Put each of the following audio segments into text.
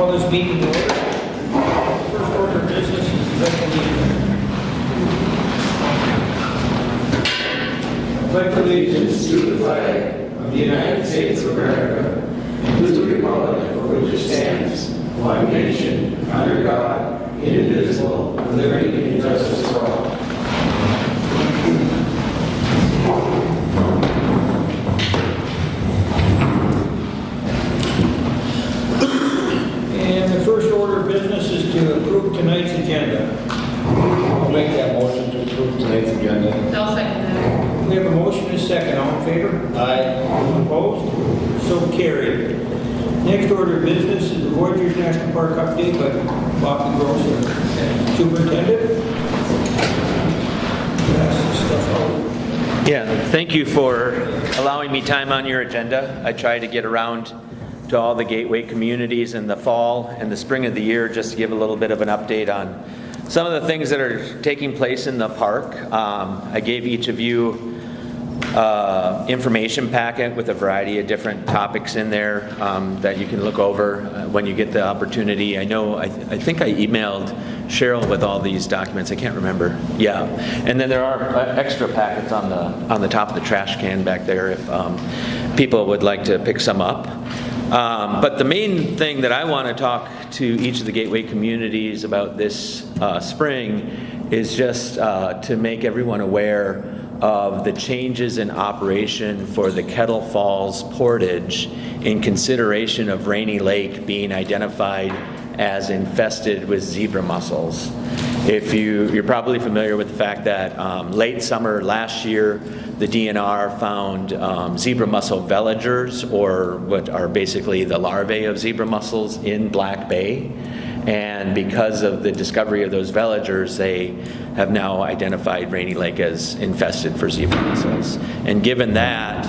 Call this meeting to order. First order of business is the pledge of allegiance. I pledge allegiance to the flag of the United States of America and to the republic for which it stands, one nation, under God, indivisible, with liberty and justice for all. And the first order of business is to approve tonight's agenda. I'll make that motion to approve tonight's agenda. I'll second that. We have a motion and a second. All in favor? Aye. All opposed? So carried. Next order of business is the Voyageurs National Park update by Bobby Gross, Superintendent. Pass this stuff out. Yeah, thank you for allowing me time on your agenda. I try to get around to all the gateway communities in the fall and the spring of the year just to give a little bit of an update on some of the things that are taking place in the park. I gave each of you information packet with a variety of different topics in there that you can look over when you get the opportunity. I think I emailed Cheryl with all these documents. I can't remember. Yeah, and then there are extra packets on the top of the trash can back there if people would like to pick some up. But the main thing that I want to talk to each of the gateway communities about this spring is just to make everyone aware of the changes in operation for the Kettle Falls portage in consideration of Rainy Lake being identified as infested with zebra mussels. You're probably familiar with the fact that late summer last year, the DNR found zebra mussel veligers, or what are basically the larvae of zebra mussels, in Black Bay. And because of the discovery of those veligers, they have now identified Rainy Lake as infested for zebra mussels. And given that,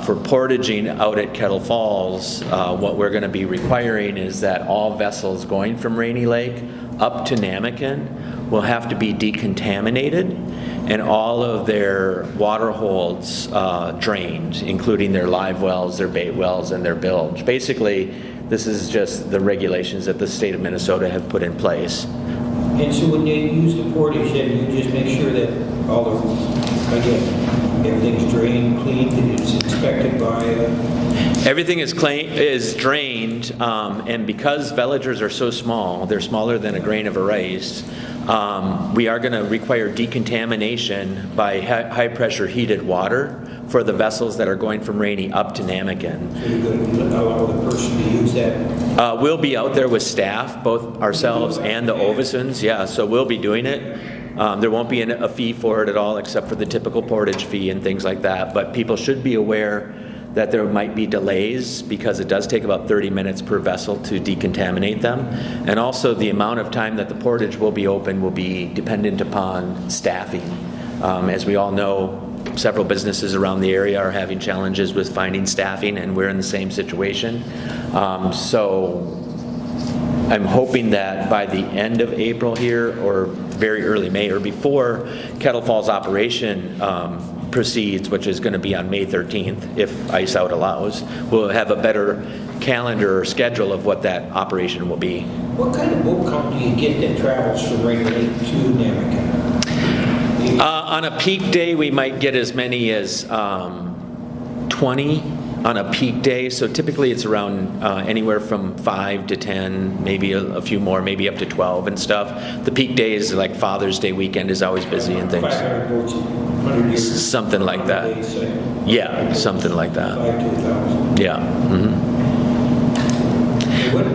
for portaging out at Kettle Falls, what we're going to be requiring is that all vessels going from Rainy Lake up to Namakan will have to be decontaminated and all of their water holds drained, including their live wells, their bait wells, and their bilge. Basically, this is just the regulations that the state of Minnesota have put in place. And so when they use the portage, then you just make sure that all the, again, everything's drained, cleaned, and it's inspected by... Everything is drained, and because veligers are so small, they're smaller than a grain of rice, we are going to require decontamination by high-pressure heated water for the vessels that are going from Rainy up to Namakan. So you're going to allow the person to use that? We'll be out there with staff, both ourselves and the Ovesons, yeah, so we'll be doing it. There won't be a fee for it at all, except for the typical portage fee and things like that, but people should be aware that there might be delays because it does take about 30 minutes per vessel to decontaminate them. And also the amount of time that the portage will be open will be dependent upon staffing. As we all know, several businesses around the area are having challenges with finding staffing, and we're in the same situation. So I'm hoping that by the end of April here, or very early May, or before Kettle Falls operation proceeds, which is going to be on May 13th, if ice out allows, we'll have a better calendar or schedule of what that operation will be. What kind of boat count do you get that travels from Rainy Lake to Namakan? On a peak day, we might get as many as 20 on a peak day. So typically it's around anywhere from 5 to 10, maybe a few more, maybe up to 12 and stuff. The peak days, like Father's Day weekend, is always busy and things. 500 boats, 100 years. Something like that. Yeah, something like that. 5 to 1,000. Yeah. Mm-hmm. What?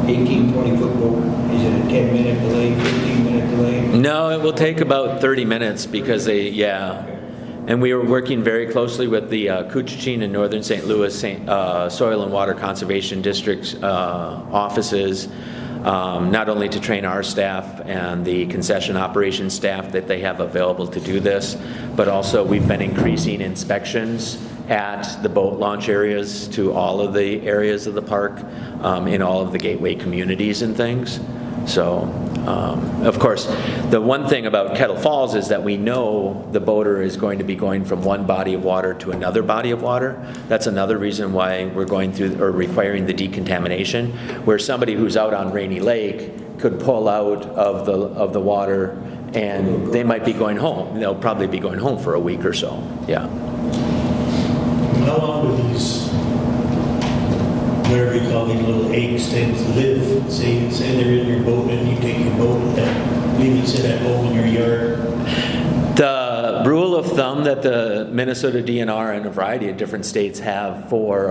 18, 20-foot boat, is it a 10-minute delay, 15-minute delay? No, it will take about 30 minutes because and we are working very closely with the Couchiching and Northern St. Louis Soil and Water Conservation District offices, not only to train our staff and the concession operations staff that they have available to do this, but also we've been increasing inspections at the boat launch areas to all of the areas of the park in all of the gateway communities and things. So, of course, the one thing about Kettle Falls is that we know the boater is going to be going from one body of water to another body of water. That's another reason why we're going through or requiring the decontamination, where somebody who's out on Rainy Lake could pull out of the water and they might be going home. They'll probably be going home for a week or so. Yeah. How long do these, whatever you call these little eggs things, live? Say they're in your boat and you take your boat and leave it sit at home in your yard. The rule of thumb that the Minnesota DNR and a variety of different states have for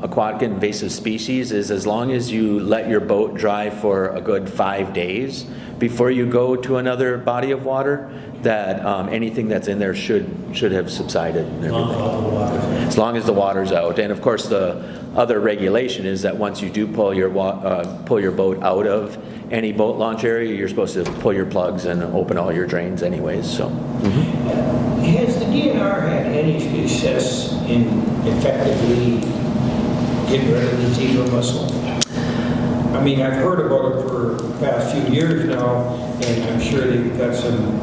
aquatic invasive species is as long as you let your boat dry for a good 5 days before you go to another body of water, that anything that's in there should have subsided and everything. As long as the water's out. And of course the other regulation is that once you do pull your boat out of any boat launch area, you're supposed to pull your plugs and open all your drains anyways. So. Has the DNR had any success in effectively getting rid of the zebra mussel? I mean, I've heard about it for the past few years now, and I'm sure they've got some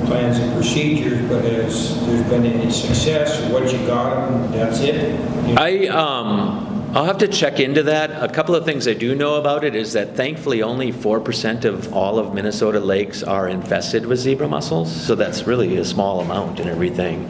plans and procedures, but has there been any success, or what you got, and that's it? I'll have to check into that. A couple of things I do know about it is that thankfully only 4% of all of Minnesota lakes are infested with zebra mussels, so that's really a small amount and everything.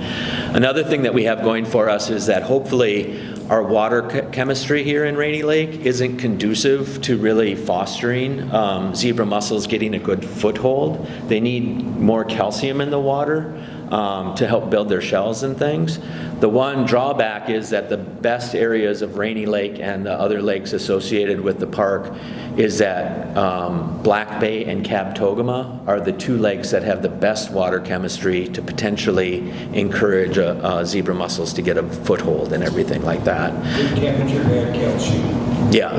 Another thing that we have going for us is that hopefully our water chemistry here in Rainy Lake isn't conducive to really fostering zebra mussels getting a good foothold. They need more calcium in the water to help build their shells and things. The one drawback is that the best areas of Rainy Lake and the other lakes associated with the park is that Black Bay and Kabetogama are the two lakes that have the best water chemistry to potentially encourage zebra mussels to get a foothold and everything like that. Good temperature, bad calcium. Yeah.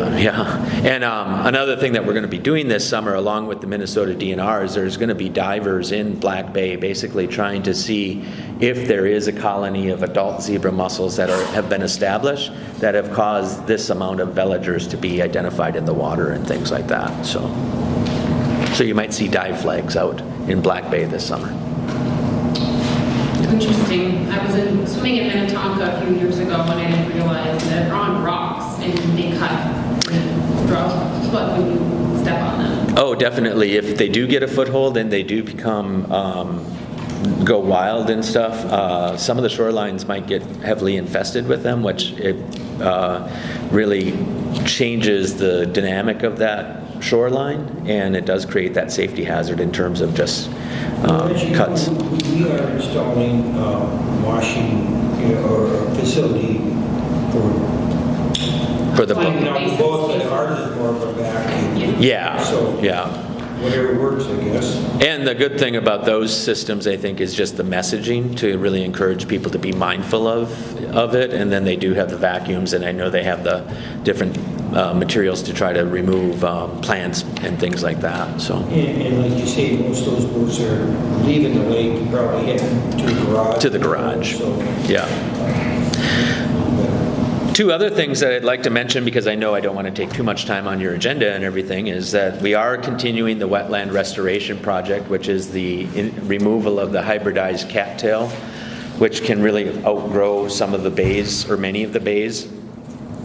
And another thing that we're going to be doing this summer along with the Minnesota DNR is there's going to be divers in Black Bay basically trying to see if there is a colony of adult zebra mussels that have been established that have caused this amount of veligers to be identified in the water and things like that. So you might see dive flags out in Black Bay this summer. Interesting. I was swimming in Minnetonka a few years ago when I didn't realize that they're on rocks and they cut and draw blood when you step on them. Oh, definitely. If they do get a foothold and they do become go wild and stuff, some of the shorelines might get heavily infested with them, which it really changes the dynamic of that shoreline, and it does create that safety hazard in terms of just cuts. We are installing washing or a facility For the cleaning out the boats, but ours is more of a vacuum. Yeah. So Yeah. whatever works, I guess. And the good thing about those systems, I think, is just the messaging to really encourage people to be mindful of it. And then they do have the vacuums, and I know they have the different materials to try to remove plants and things like that. So. And like you say, most of those boats are leaving the lake, probably heading to the garage. To the garage. So, Yeah. Two other things that I'd like to mention, because I know I don't want to take too much time on your agenda and everything, is that we are continuing the wetland restoration project, which is the removal of the hybridized cattail, which can really outgrow some of the bays or many of the bays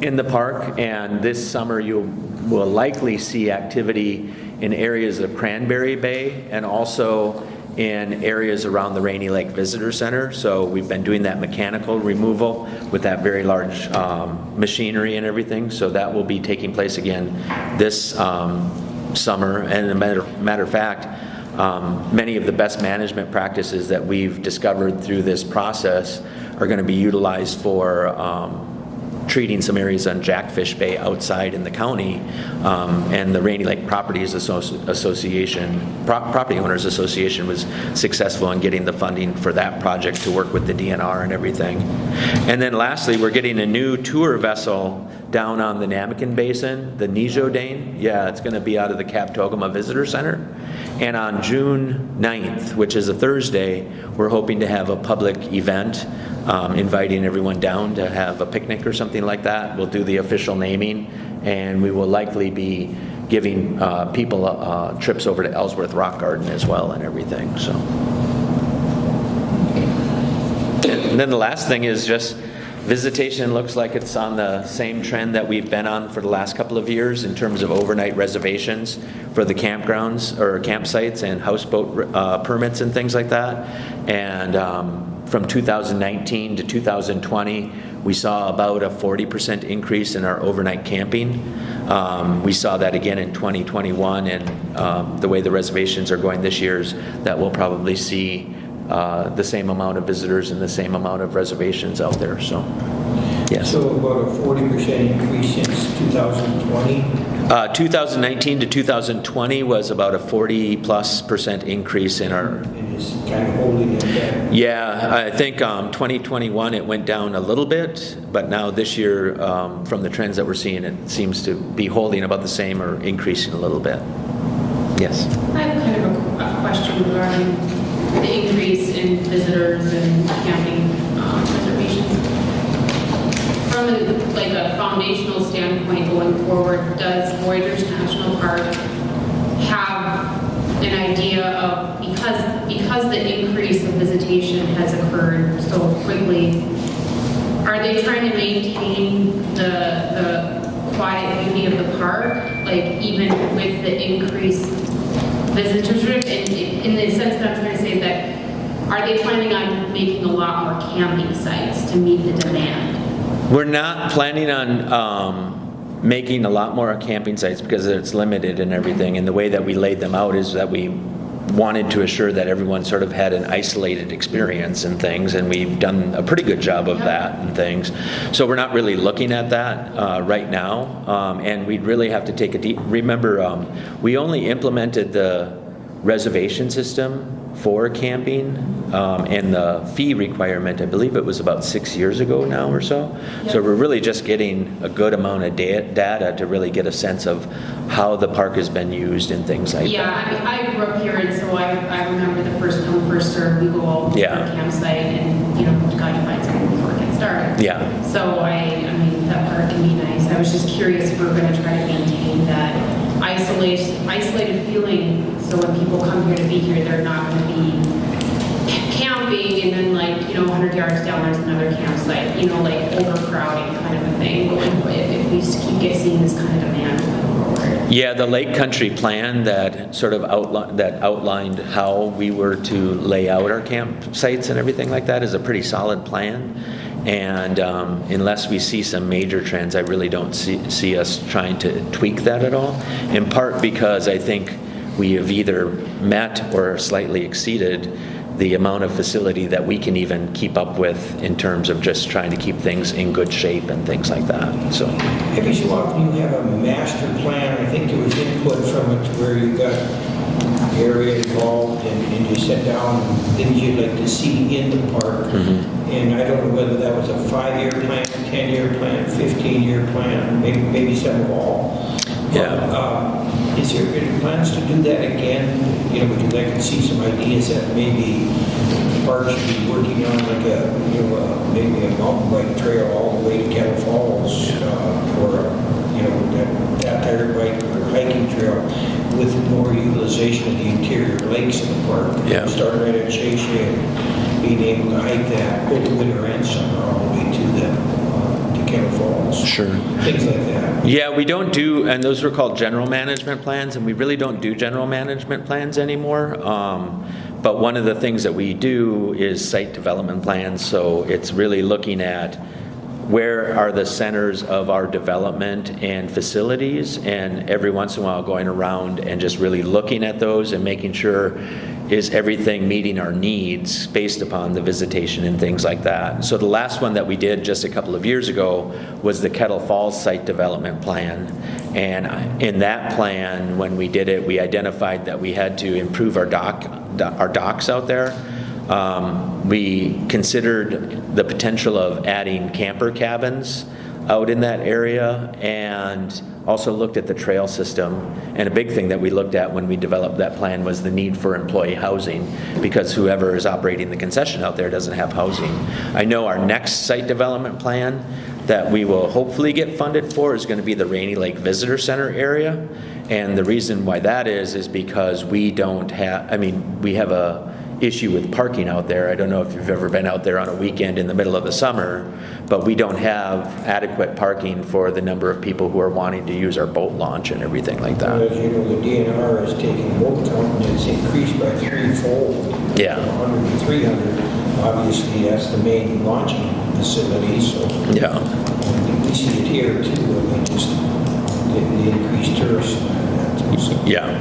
in the park. And this summer you will likely see activity in areas of Cranberry Bay and also in areas around the Rainy Lake Visitor Center. So we've been doing that mechanical removal with that very large machinery and everything. So that will be taking place again this summer. And as a matter of fact, many of the best management practices that we've discovered through this process are going to be utilized for treating some areas on Jackfish Bay outside in the county, and the Rainy Lake Properties Association, Property Owners Association was successful in getting the funding for that project to work with the DNR and everything. And then lastly, we're getting a new tour vessel down on the Namakan Basin, the Nijodane. Yeah, it's going to be out of the Kabetogama Visitor Center. And on June 9th, which is a Thursday, we're hoping to have a public event inviting everyone down to have a picnic or something like that. We'll do the official naming, and we will likely be giving people trips over to Ellsworth Rock Garden as well and everything, so. And then the last thing is just visitation looks like it's on the same trend that we've been on for the last couple of years in terms of overnight reservations for the campgrounds or campsites and houseboat permits and things like that. And from 2019 to 2020, we saw about a 40% increase in our overnight camping. We saw that again in 2021, and the way the reservations are going this year is that we'll probably see the same amount of visitors and the same amount of reservations out there, so, yes. So about a 40% increase since 2020? 2019 to 2020 was about a 40+% increase in our... And it's kind of holding it back? Yeah, I think 2021 it went down a little bit, but now this year, from the trends that we're seeing, it seems to be holding about the same or increasing a little bit. Yes. I have kind of a question regarding the increase in visitors and camping reservations. From a foundational standpoint going forward, does Voyageurs National Park have an idea of, because the increase of visitation has occurred so quickly, are they trying to maintain the quiet beauty of the park, like even with the increased visitorship? In the sense that I'm trying to say is that, are they planning on making a lot more camping sites to meet the demand? We're not planning on making a lot more camping sites because it's limited and everything, and the way that we laid them out is that we wanted to assure that everyone sort of had an isolated experience and things, and we've done a pretty good job of that and things. So we're not really looking at that right now, and we'd really have to take a deep... Remember, we only implemented the reservation system for camping and the fee requirement, I believe it was about 6 years ago now or so. Yep. So we're really just getting a good amount of data to really get a sense of how the park has been used and things like that. Yeah, I mean, I grew up here, and so I remember the first come, first serve. We go all to a campsite, and got to find something before it gets started. Yeah. So I mean, that part can be nice. I was just curious if we're going to try to maintain that isolated feeling, so when people come here to be here, they're not going to be camping and then 100 yards down there's another campsite, overcrowding kind of a thing. If we just keep seeing this kind of demand going forward. Yeah, the Lake Country plan that sort of outlined how we were to lay out our campsites and everything like that is a pretty solid plan. And unless we see some major trends, I really don't see us trying to tweak that at all. In part because I think we have either met or slightly exceeded the amount of facility that we can even keep up with in terms of just trying to keep things in good shape and things like that. So every so often you have a master plan. I think there was input from it where you got area involved and you sit down and things you'd like to see in the park. Mm-hmm. And I don't know whether that was a 5-year plan, 10-year plan, 15-year plan, maybe some of all. Yeah. Is there any plans to do that again? Because I can see some ideas that maybe the park should be working on, like maybe a mountain bike trail all the way to Kettle Falls, or that tire bike or hiking trail with more utilization of the interior lakes in the park. Yeah. Starting right at Shea and being able to hike that both winter and summer all the way to Kettle Falls. Sure. Things like that. Yeah, we don't do, and those were called general management plans, and we really don't do general management plans anymore. But one of the things that we do is site development plans, so it's really looking at where are the centers of our development and facilities, and every once in a while going around and just really looking at those and making sure is everything meeting our needs based upon the visitation and things like that. So the last one that we did just a couple of years ago was the Kettle Falls site development plan. And in that plan, when we did it, we identified that we had to improve our docks out there. We considered the potential of adding camper cabins out in that area, and also looked at the trail system. And a big thing that we looked at when we developed that plan was the need for employee housing, because whoever is operating the concession out there doesn't have housing. I know our next site development plan that we will hopefully get funded for is going to be the Rainy Lake Visitor Center area. And the reason why that is because we don't have, we have a issue with parking out there. I don't know if you've ever been out there on a weekend in the middle of the summer, but we don't have adequate parking for the number of people who are wanting to use our boat launch and everything like that. As you know, the DNR is taking boat count and it's increased by threefold. Yeah. From 100 to 300. Obviously, that's the main launching facility, so. Yeah. We see it here too, just the increased tourists and that. So Yeah.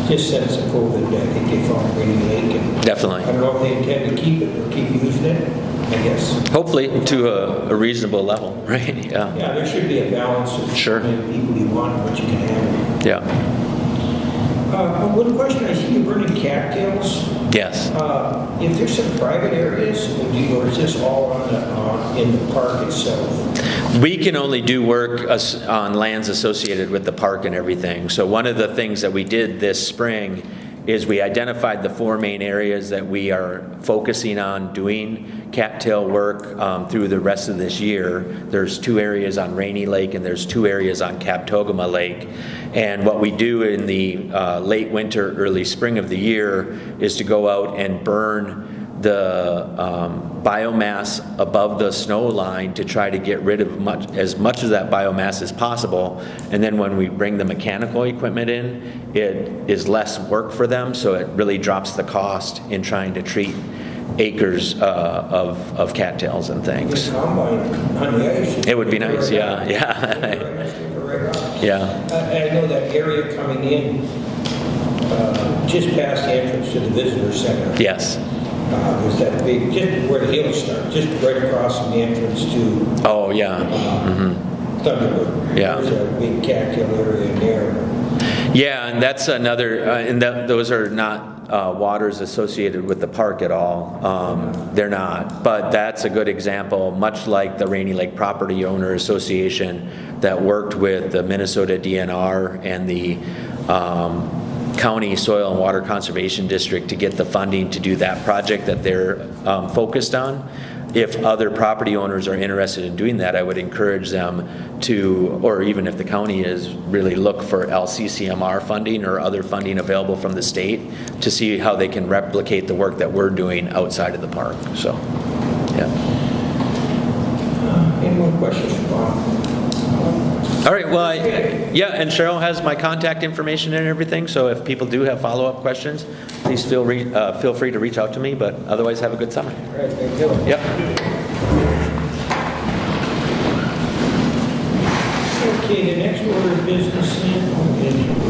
just since the COVID, I think they found Rainy Lake. And Definitely. I don't know if they intend to keep it or keep using it, I guess. Hopefully to a reasonable level, right? Yeah. Yeah, there should be a balance of Sure. how many people you want and what you can handle. Yeah. One question, I see you burning cattails. Yes. If there's some private areas, or is this all on in the park itself? We can only do work on lands associated with the park and everything. So one of the things that we did this spring is we identified the 4 main areas that we are focusing on doing cattail work through the rest of this year. There's 2 areas on Rainy Lake and there's 2 areas on Captogama Lake. And what we do in the late winter, early spring of the year is to go out and burn the biomass above the snow line to try to get rid of as much of that biomass as possible. And then when we bring the mechanical equipment in, it is less work for them, so it really drops the cost in trying to treat acres of cattails and things. Combine on the ice. It would be nice, yeah. Yeah. I know that area coming in, just past the entrance to the visitor center. Yes. Was that big, just where the hills start, just right across from the entrance to Oh, yeah. Thunderbird. Yeah. There's a big cattail area in there. Yeah, and that's another, those are not waters associated with the park at all. They're not, but that's a good example, much like the Rainy Lake Property Owner Association that worked with the Minnesota DNR and the County Soil and Water Conservation District to get the funding to do that project that they're focused on. If other property owners are interested in doing that, I would encourage them to, or even if the county is, really look for LCCMR funding or other funding available from the state to see how they can replicate the work that we're doing outside of the park. So, yeah. Any more questions for Bob? All right, well, and Cheryl has my contact information and everything, so if people do have follow-up questions, please feel free to reach out to me, but otherwise have a good summer. All right, thank you. Yep. Okay, the next order of business is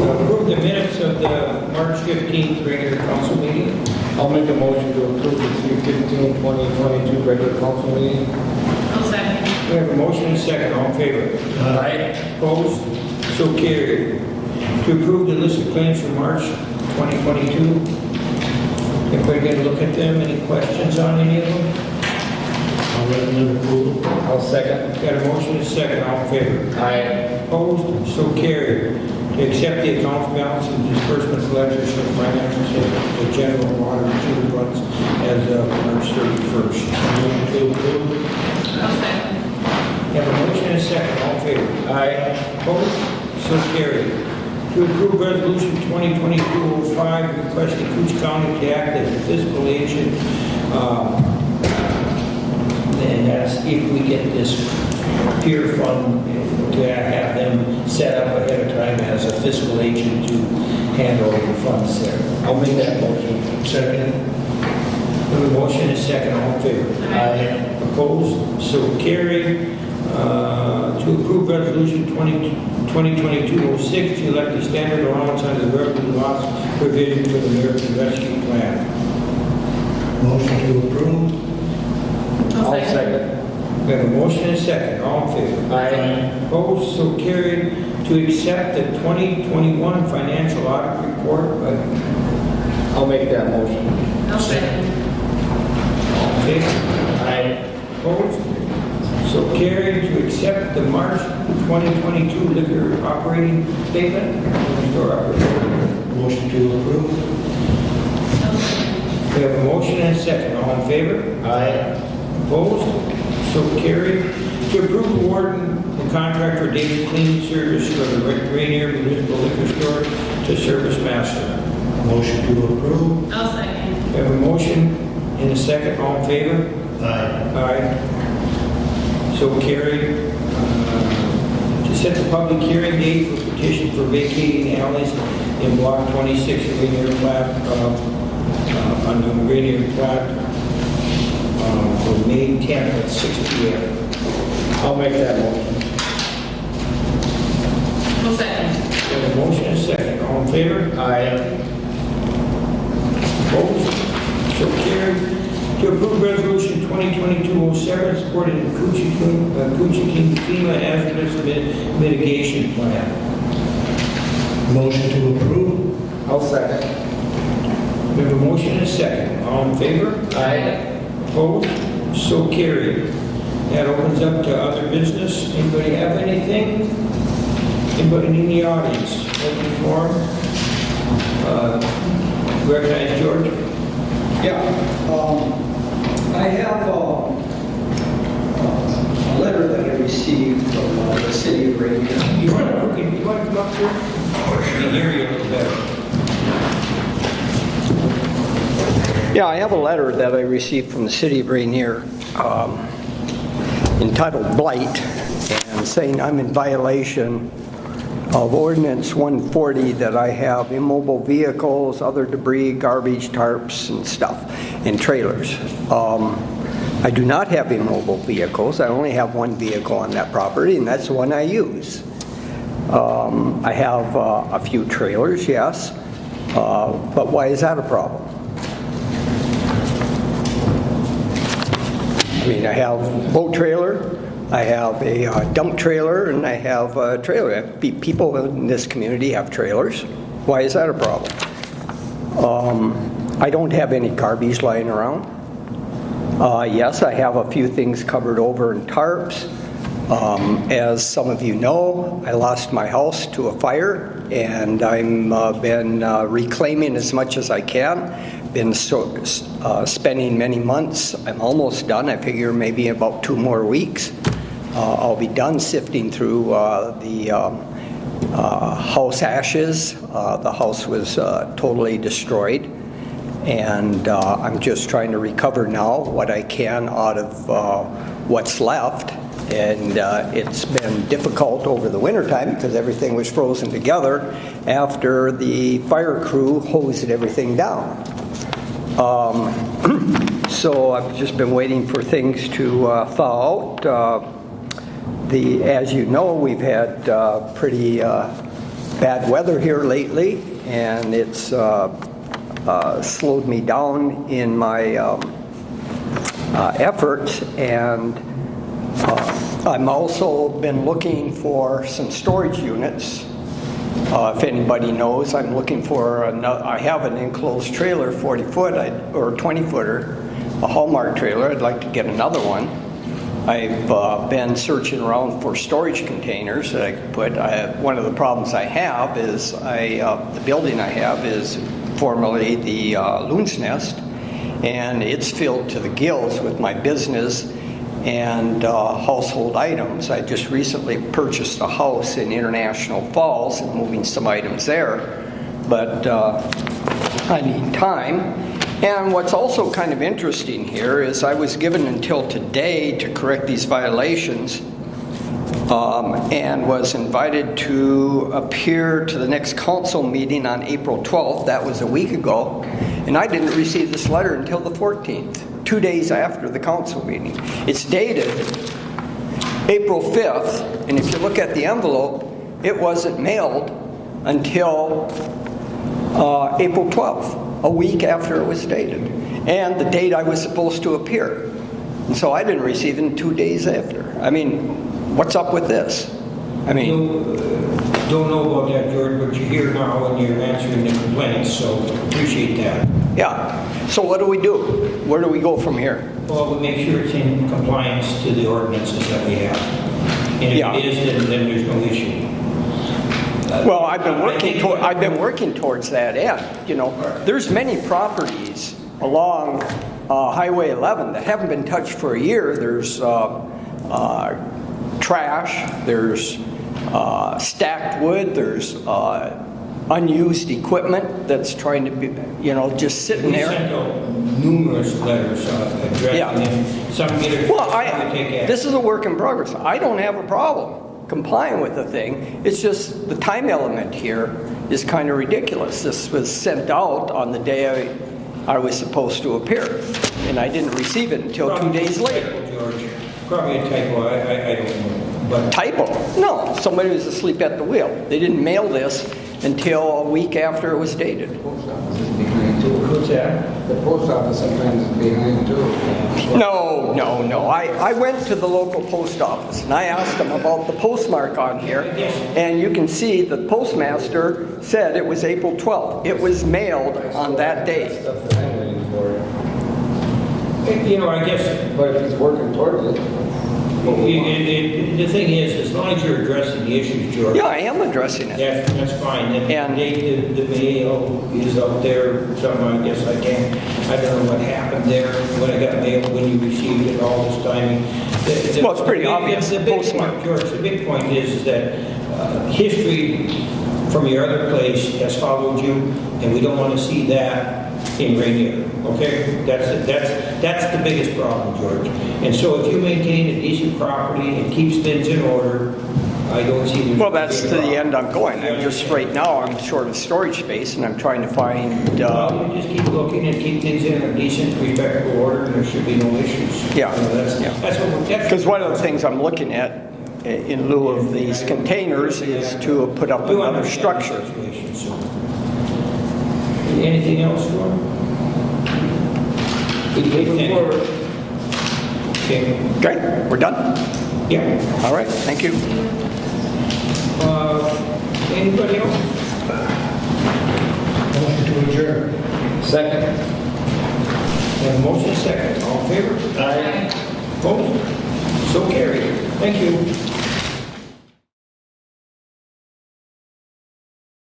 approve the minutes of the March 15th regular council meeting. I'll make a motion to approve the 3/15/2022 regular council meeting. I'll second. We have a motion and a second, all in favor? Aye. Opposed? So carried. To approve the list of claims for March 2022. Everybody get a look at them, any questions on any of them? I'll recommend approval. I'll second. Got a motion and a second, all in favor? Aye. Opposed? So carried. To accept the accounts balance and disbursements ledgers for financial statements for general water and sewer funds as of March 31st. Motion to approve. I'll second. Have a motion and a second, all in favor? Aye. Opposed? So carried. To approve resolution 2022-05 requesting Cooch County to act as a fiscal agent. And that's if we get this peer fund, to have them set up ahead of time as a fiscal agent to handle the funds there. I'll make that motion. Second. We have a motion and a second, all in favor? Aye. Opposed? So carried. To approve resolution 2022-06 to elect the standard allowance under the revenue loss provision for the American Rescue Plan. Motion to approve. I'll second. We have a motion and a second, all in favor? Aye. Opposed? So carried. To accept the 2021 financial audit report. I'll make that motion. I'll second. All in favor? Aye. Opposed? So carried. To accept the March 2022 liquor operating statement. Store operating. Motion to approve. I'll second. We have a motion and a second. All in favor? Aye. Opposed? So carried. To approve awarding the contract for daily cleaning service for the Ranier Municipal Liquor Store to Service Master. Motion to approve. I'll second. We have a motion and a second. All in favor? Aye. Aye. So carried. To set the public hearing date for petition for vacating alleys in Block 26 Ranier Plat, on the Ranier Plat, for May 10th at 6 p.m. I'll make that motion. I'll second. We have a motion and a second. All in favor? Aye. Opposed? So carried. To approve resolution 2022-07 supporting the Coochie FEMA hazardous mitigation plan. Motion to approve. I'll second. We have a motion and a second. All in favor? Aye. Opposed? So carried. That opens up to other business. Anybody have anything? Anybody in the audience? Open forum. Recognize George. Yeah, I have a letter that I received from the city of Ranier. You want to come up here? I can hear you a little better. Yeah, I have a letter that I received from the city of Ranier entitled Blight, and saying I'm in violation of Ordinance 140, that I have immobile vehicles, other debris, garbage, tarps, and stuff, and trailers. I do not have immobile vehicles. I only have one vehicle on that property, and that's the one I use. I have a few trailers, yes, but why is that a problem? I mean, I have a boat trailer, I have a dump trailer, and I have a trailer. People in this community have trailers. Why is that a problem? I don't have any garbage lying around. Yes, I have a few things covered over in tarps. As some of you know, I lost my house to a fire, and I'm been reclaiming as much as I can. Been spending many months. I'm almost done. I figure maybe about 2 more weeks. I'll be done sifting through the house ashes. The house was totally destroyed, and I'm just trying to recover now what I can out of what's left. And it's been difficult over the wintertime because everything was frozen together after the fire crew hosed everything down. So I've just been waiting for things to thaw out. As you know, we've had pretty bad weather here lately, and it's slowed me down in my efforts. And I'm also been looking for some storage units. If anybody knows, I'm looking for I have an enclosed trailer, 40-foot or 20-footer, a Hallmark trailer. I'd like to get another one. I've been searching around for storage containers that I could put. One of the problems I have is the building I have is formerly the Loon's Nest, and it's filled to the gills with my business and household items. I just recently purchased a house in International Falls and moving some items there, but I need time. And what's also kind of interesting here is I was given until today to correct these violations, and was invited to appear to the next council meeting on April 12th. That was a week ago, and I didn't receive this letter until the 14th. 2 days after the council meeting. It's dated April 5th, and if you look at the envelope, it wasn't mailed until April 12th, a week after it was dated, and the date I was supposed to appear. And so I didn't receive it 2 days after. I mean, what's up with this? I mean... Don't know about that, George, but you're here now and you're answering the complaints, so appreciate that. Yeah. So what do we do? Where do we go from here? Well, we make sure it's in compliance to the ordinances that we have. And if Yeah. it is, then there's no issue. Well, I've been working towards that end. You know, there's many properties along Highway 11 that haven't been touched for a year. There's trash, there's stacked wood, there's unused equipment that's trying to be, just sitting We there. sent out numerous letters Yeah. addressing them. Some get it, Well, some take action. this is a work in progress. I don't have a problem complying with the thing. It's just the time element here is kind of ridiculous. This was sent out on the day I was supposed to appear, and I didn't receive it until 2 days later. George, probably a typo, I don't know. But Typo? No, somebody was asleep at the wheel. They didn't mail this until a week after it was dated. Post office is behind too. what's that? The post office sometimes is behind too. No. I went to the local post office and I asked them about the postmark on here, and you can see the postmaster said it was April 12th. It was mailed on that day. Stuff that I'm waiting for. I guess But if he's working towards it. the thing is, as long as you're addressing the issues, George, Yeah, I am addressing it. that's fine. And And- the mail is up there, something I guess I don't know what happened there, when it got mailed, when you received it, all this timing. Well, it's pretty obvious, The big postmark. point, George, the big point is that history from your other place has followed you, and we don't want to see that in Ranier, okay? That's the biggest problem, George. And so if you maintain a decent property and keeps things in order, I don't see... there's Well, a that's big to the problem. end I'm going. I'm just, right now, I'm short of storage space and I'm trying to find, Well, you just keep looking and keep things in a decent, respectable order, and there should be no issues. Yeah, That's yeah. what... because one of the things I'm looking at in lieu of these containers is to put up You another understand the structure. situation, so. Anything else, Norm? Moving forward. Okay, Okay, we're done? yeah. All right, thank you. Anybody else? Motion to adjourn. Second. And motion second, all in favor? Aye. Opposed? So carried. Thank you.